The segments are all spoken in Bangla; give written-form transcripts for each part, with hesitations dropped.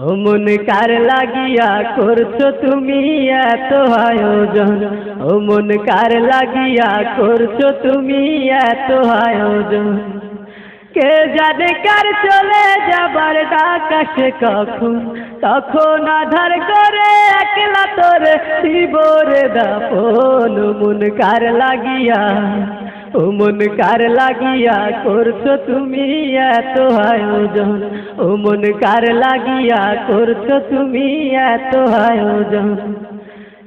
ও মন কার লাগিয়া করছো তুমি এত আয়োজন, ও মন কার লাগিয়া করছো তুমি এত আয়োজন। কে জানে কার চলে যাবার ডাক আসে কখন, তখন আধার করে একলা তোরে দিবরে দাপন। ও মন কার লাগিয়া, ও মন কার লাগিয়া করছো তুমি এত আয়োজন, ও মন কার লাগিয়া করছো তুমি এত আয়োজন।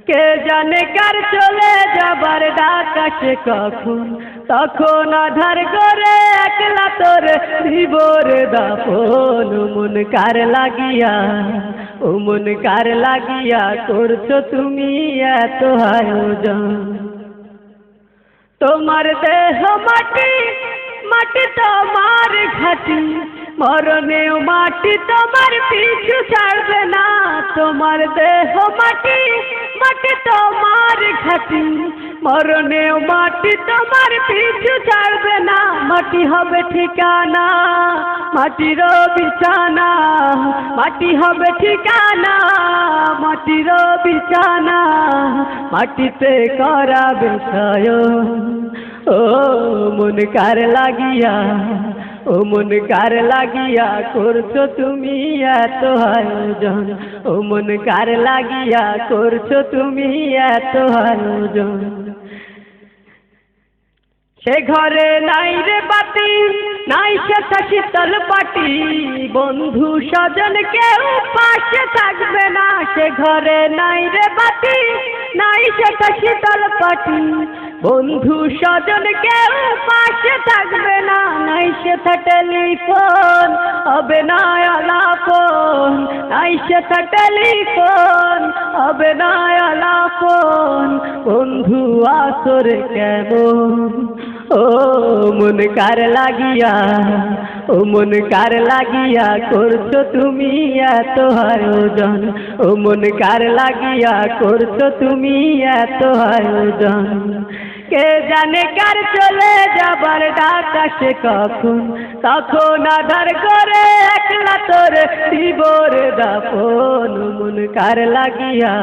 কে জানে কার চলে যাবার ডাক আসে কখন, তখন আধার করে একলা তোরে দিবরে দাপন। ও মন কার লাগিয়া, ও মন কার লাগিয়া করছো তুমি এত আয়োজন। তোমার দেহ মাটি, মাটি তোমার ঘাটি, মরণেও মাটি তোমার পিছু ছাড়বে না। তোমার দেহ মাটি, মাটি তোমার ঘাটি, মরণেও মাটি তোমার পিছু ছাড়বে না। মাটি হবে ঠিকানা, মাটির বিছানা, মাটি হবে ঠিকানা, মাটির বিছানা, মাটিতে করাবে শয়ন। ও মন কার লাগিয়া, ও মন কার লাগিয়া করছো তুমি এত আয়োজন, ও মন কার লাগিয়া করছো তুমি এত আয়োজন। সে ঘরে নাই রে বাতি, নাই সে শীতল পাটি, বন্ধু স্বজন কেউ পাশে থাকবে না। সে ঘরে নাই রে বাতি, নাই সে শীতল পাটি, বন্ধু স্বজন কেউ পাশে থাকবে না। নাই সে টেলিফোন, হবে না আলাপন, নাই সে টেলিফোন, হবে না আলাপন। বন্ধু আসরে কেমন, ও মন কার লাগিয়া, ও মন কার লাগিয়া করছো তুমি এত আয়োজন, ও মন কার লাগিয়া করছো তুমি এত আয়োজন। কে জানে কার চলে যাবার ডাক আসে কখন, তখন আধার করে একলা তোরে দিবরে দাপন। ও মন কার লাগিয়া,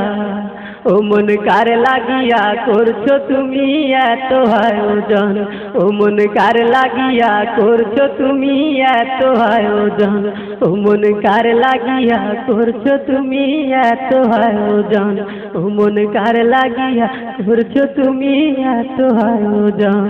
ও মন কার লাগিয়া করছো তুমি এত আয়োজন, ও মন কার লাগিয়া করছো তুমি এত আয়োজন, ও মন কার লাগিয়া করছো তুমি এত আয়োজন, ও মন কার লাগিয়া করছো তুমি এত আয়োজন।